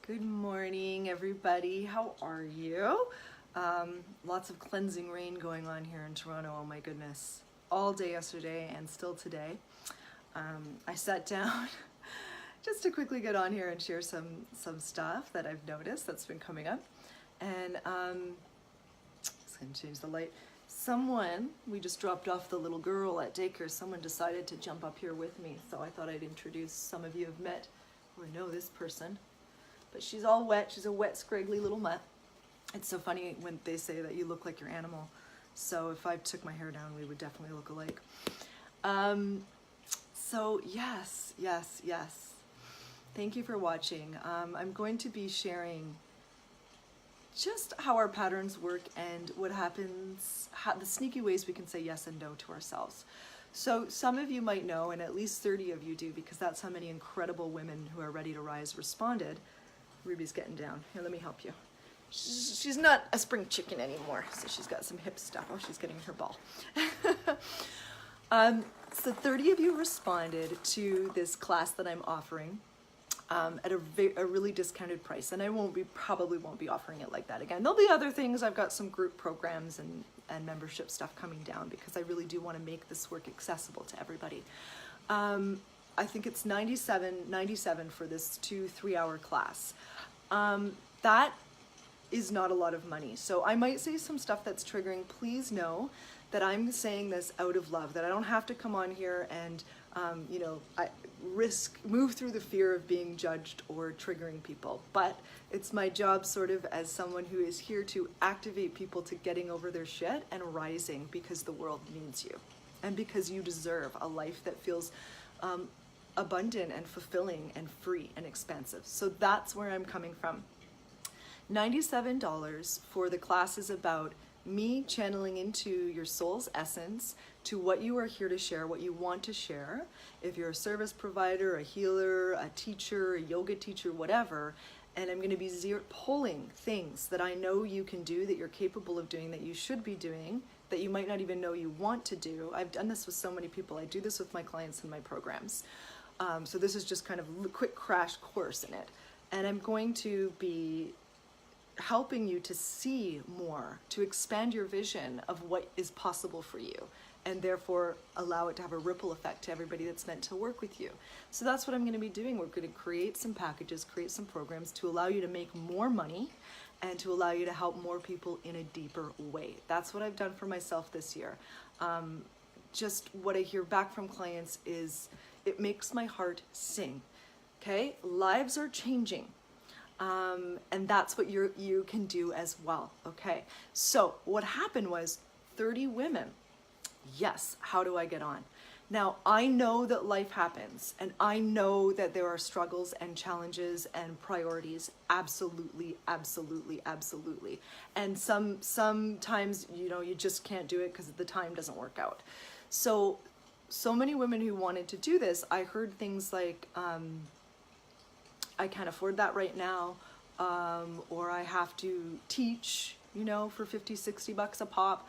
Good morning, everybody. How are you? Lots of cleansing rain going on here in Toronto. Oh my goodness. All day yesterday and still today. I sat down just to quickly get on here and share some stuff that I've noticed that's been coming up. And just going to change the light. We just dropped off the little girl at daycare. Someone decided to jump up here with me. So I thought I'd introduce, some of you have met or know this person. But she's all wet. She's a wet, scraggly little mutt. It's so funny when they say that you look like your animal. So if I took my hair down, we would definitely look alike. So yes. Thank you for watching. I'm going to be sharing just how our patterns work and what happens, the sneaky ways we can say yes and no to ourselves. So some of you might know, and at least 30 of you do, because that's how many incredible women who are ready to rise responded. Ruby's getting down. Here, let me help you. She's not a spring chicken anymore, so she's got some hip stuff. Oh, she's getting her ball. So 30 of you responded to this class that I'm offering at a really discounted price, and I probably won't be offering it like that again. There'll be other things. I've got some group programs and membership stuff coming down because I really do want to make this work accessible to everybody. I think it's $97 for this 2-3 hour class. That is not a lot of money. So I might say some stuff that's triggering. Please know that I'm saying this out of love, that I don't have to come on here and, move through the fear of being judged or triggering people. But it's my job sort of as someone who is here to activate people to getting over their shit and rising because the world needs you. And because you deserve a life that feels abundant and fulfilling and free and expansive. So that's where I'm coming from. $97 for the class is about me channeling into your soul's essence, to what you are here to share, what you want to share. If you're a service provider, a healer, a teacher, a yoga teacher, whatever, and I'm going to be pulling things that I know you can do, that you're capable of doing, that you should be doing, that you might not even know you want to do. I've done this with so many people. I do this with my clients in my programs. So this is just kind of a quick crash course in it. And I'm going to be helping you to see more, to expand your vision of what is possible for you, and therefore allow it to have a ripple effect to everybody that's meant to work with you. So that's what I'm going to be doing. We're going to create some packages, create some programs to allow you to make more money and to allow you to help more people in a deeper way. That's what I've done for myself this year. Just what I hear back from clients is, it makes my heart sing. Okay? Lives are changing. And that's what you can do as well. Okay? So what happened was 30 women. Yes, how do I get on? Now, I know that life happens, and I know that there are struggles and challenges and priorities. Absolutely. And sometimes, you just can't do it because the time doesn't work out. So many women who wanted to do this, I heard things like, I can't afford that right now, or I have to teach, for 50, 60 bucks a pop.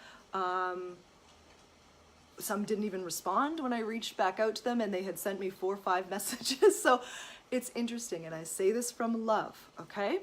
Some didn't even respond when I reached back out to them, and they had sent me 4 or 5 messages. So it's interesting, and I say this from love, okay?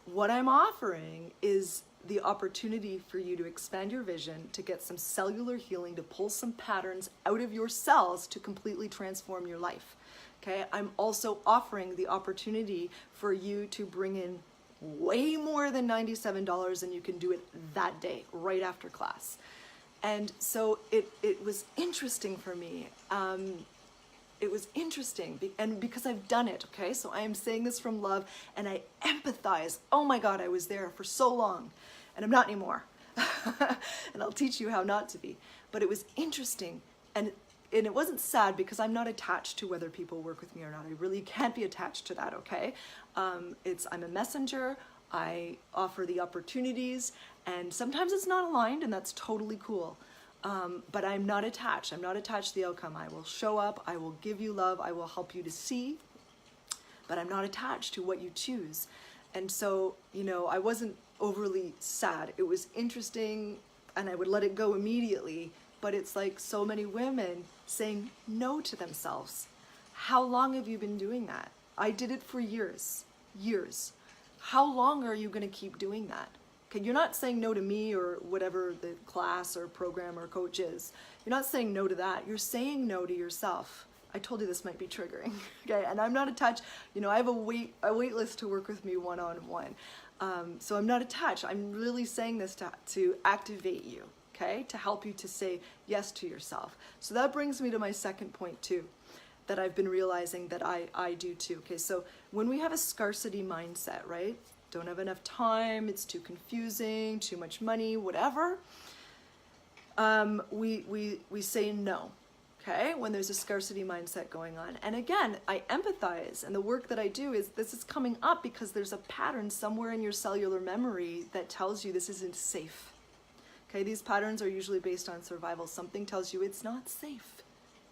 What I'm offering is the opportunity for you to expand your vision, to get some cellular healing, to pull some patterns out of your cells to completely transform your life. Okay, I'm also offering the opportunity for you to bring in way more than $97, and you can do it that day, right after class. And so it was interesting for me. It was interesting, and because I've done it, okay? So I am saying this from love, and I empathize. Oh my God, I was there for so long, and I'm not anymore. And I'll teach you how not to be. But it was interesting, and it wasn't sad because I'm not attached to whether people work with me or not. I really can't be attached to that, okay? I'm a messenger. I offer the opportunities, and sometimes it's not aligned, and that's totally cool. But I'm not attached. I'm not attached to the outcome. I will show up. I will give you love. I will help you to see, but I'm not attached to what you choose. And so, I wasn't overly sad. It was interesting, and I would let it go immediately. But it's like so many women saying no to themselves. How long have you been doing that? I did it for years. years. How long are you going to keep doing that? Okay, you're not saying no to me or whatever the class or program or coach is. You're not saying no to that. You're saying no to yourself. I told you this might be triggering, okay? And I'm not attached. You know, I have a wait list to work with me one-on-one. So I'm not attached. I'm really saying this to activate you, okay? To help you to say yes to yourself. So that brings me to my second point too, that I've been realizing that I do too. Okay, so when we have a scarcity mindset, right? Don't have enough time, it's too confusing, too much money, whatever. We say no, okay? When there's a scarcity mindset going on. And again, I empathize, and the work that I do is, this is coming up because there's a pattern somewhere in your cellular memory that tells you this isn't safe. Okay, these patterns are usually based on survival. Something tells you it's not safe.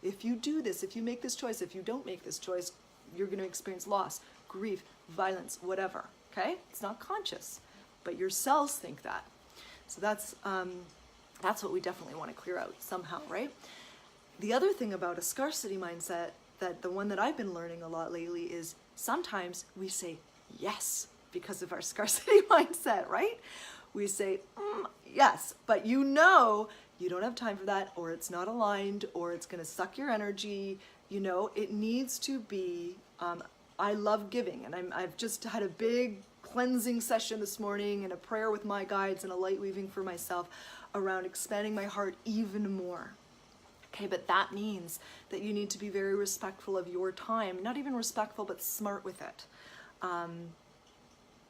If you do this, if you make this choice, if you don't make this choice, you're going to experience loss, grief, violence, whatever. Okay? It's not conscious, but your cells think that. So that's what we definitely want to clear out somehow, right? The other thing about a scarcity mindset, that the one that I've been learning a lot lately, is sometimes we say yes because of our scarcity mindset, right? We say yes, but you know you don't have time for that, or it's not aligned, or it's going to suck your energy. You know, it needs to be, I love giving, and I've just had a big cleansing session this morning and a prayer with my guides and a light weaving for myself around expanding my heart even more. Okay, but that means that you need to be very respectful of your time, not even respectful, but smart with it.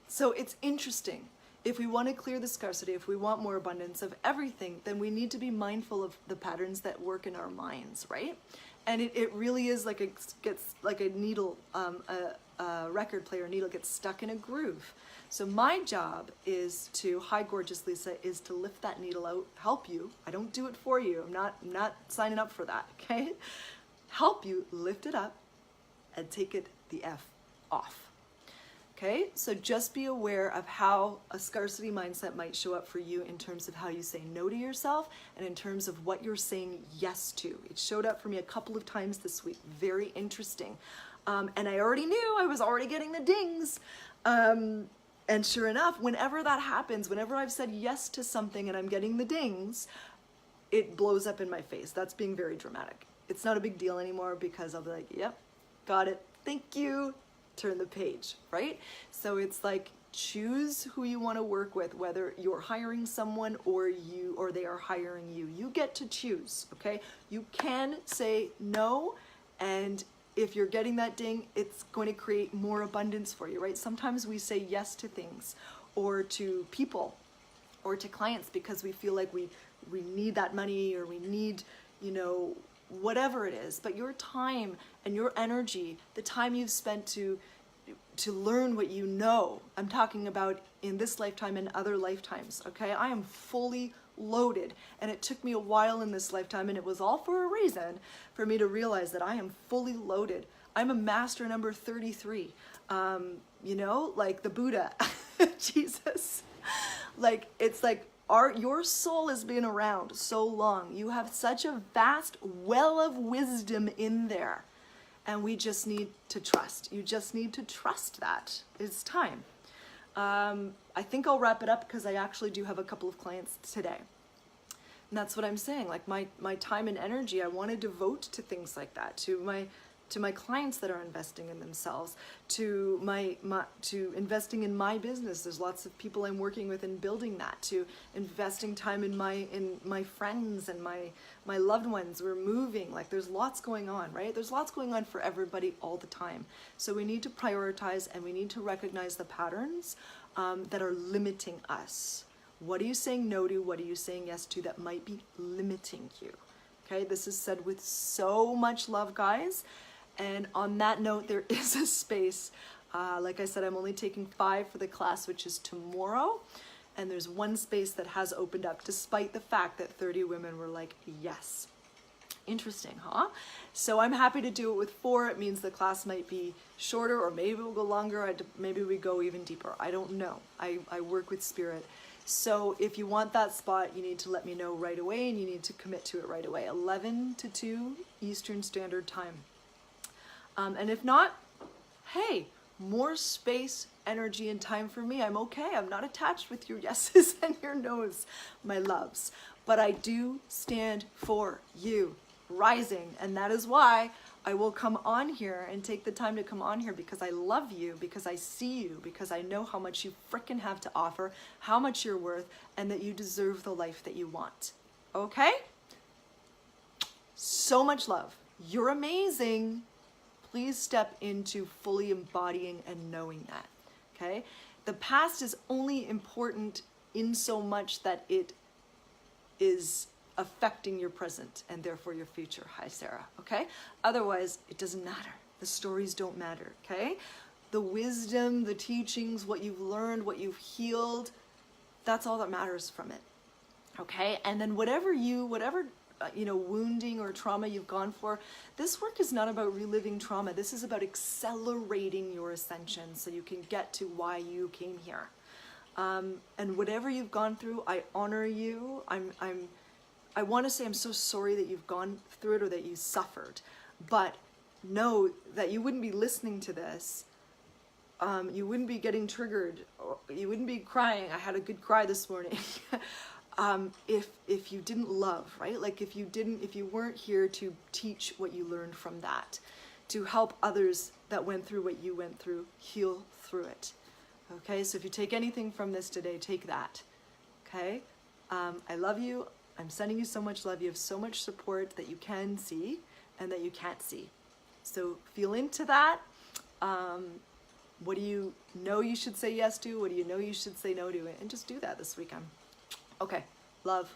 So it's interesting. If we want to clear the scarcity, if we want more abundance of everything, then we need to be mindful of the patterns that work in our minds, right? And it really is like gets like a needle, a record player needle gets stuck in a groove. So my job is to, hi gorgeous Lisa, is to lift that needle out, help you. I don't do it for you. I'm not signing up for that, okay? Help you lift it up and take it the F off. Okay, so just be aware of how a scarcity mindset might show up for you in terms of how you say no to yourself and in terms of what you're saying yes to. It showed up for me a couple of times this week. Very interesting. And I already knew I was already getting the dings. And sure enough, whenever that happens, whenever I've said yes to something and I'm getting the dings, it blows up in my face. That's being very dramatic. It's not a big deal anymore because I'll be like, yep, got it. Thank you. Turn the page, right? So it's like, choose who you want to work with, whether you're hiring someone or they are hiring you. You get to choose, okay? You can say no, and if you're getting that ding, it's going to create more abundance for you, right? Sometimes we say yes to things or to people or to clients because we feel like we need that money, or we need, you know, whatever it is. But your time and your energy, the time you've spent to learn what you know, I'm talking about in this lifetime and other lifetimes, okay? I am fully loaded, and it took me a while in this lifetime, and it was all for a reason, for me to realize that I am fully loaded. I'm a master number 33, you know, like the Buddha, Jesus. Like, it's like, your soul has been around so long. You have such a vast well of wisdom in there. And we just need to trust. You just need to trust that. It's time. I think I'll wrap it up because I actually do have a couple of clients today. And that's what I'm saying. Like my time and energy, I want to devote to things like that, to my clients that are investing in themselves, to investing in my business. There's lots of people I'm working with and building that, to investing time in my friends and my loved ones. We're moving. Like, there's lots going on, right? There's lots going on for everybody all the time. So we need to prioritize, and we need to recognize the patterns that are limiting us. What are you saying no to? What are you saying yes to that might be limiting you? Okay, this is said with so much love, guys. And on that note, there is a space. Like I said, I'm only taking 5 for the class, which is tomorrow. And there's one space that has opened up, despite the fact that 30 women were like, yes. Interesting, huh? So I'm happy to do it with 4. It means the class might be shorter, or maybe we'll go longer. Maybe we go even deeper. I don't know. I work with spirit. So if you want that spot, you need to let me know right away, and you need to commit to it right away. 11 to 2 Eastern Standard Time. And if not, hey, more space, energy, and time for me. I'm okay. I'm not attached with your yeses and your nos, my loves. But I do stand for you rising. And that is why I will come on here and take the time to come on here, because I love you, because I see you, because I know how much you frickin' have to offer, how much you're worth, and that you deserve the life that you want. Okay? So much love. You're amazing. Please step into fully embodying and knowing that. Okay? The past is only important in so much that it is affecting your present and therefore your future. Hi, Sarah. Okay? Otherwise, it doesn't matter. The stories don't matter. Okay? The wisdom, the teachings, what you've learned, what you've healed, that's all that matters from it. Okay? And then whatever wounding or trauma you've gone for, this work is not about reliving trauma. This is about accelerating your ascension so you can get to why you came here. And whatever you've gone through, I honor you. I want to say I'm so sorry that you've gone through it or that you suffered, but know that you wouldn't be listening to this. You wouldn't be getting triggered, or you wouldn't be crying. I had a good cry this morning. If you didn't love, right? Like if you weren't here to teach what you learned from that, to help others that went through what you went through, heal through it. Okay, so if you take anything from this today, take that. Okay, I love you. I'm sending you so much love. You have so much support that you can see and that you can't see. So feel into that. What do you know you should say yes to? What do you know you should say no to? And just do that this weekend. Okay, love.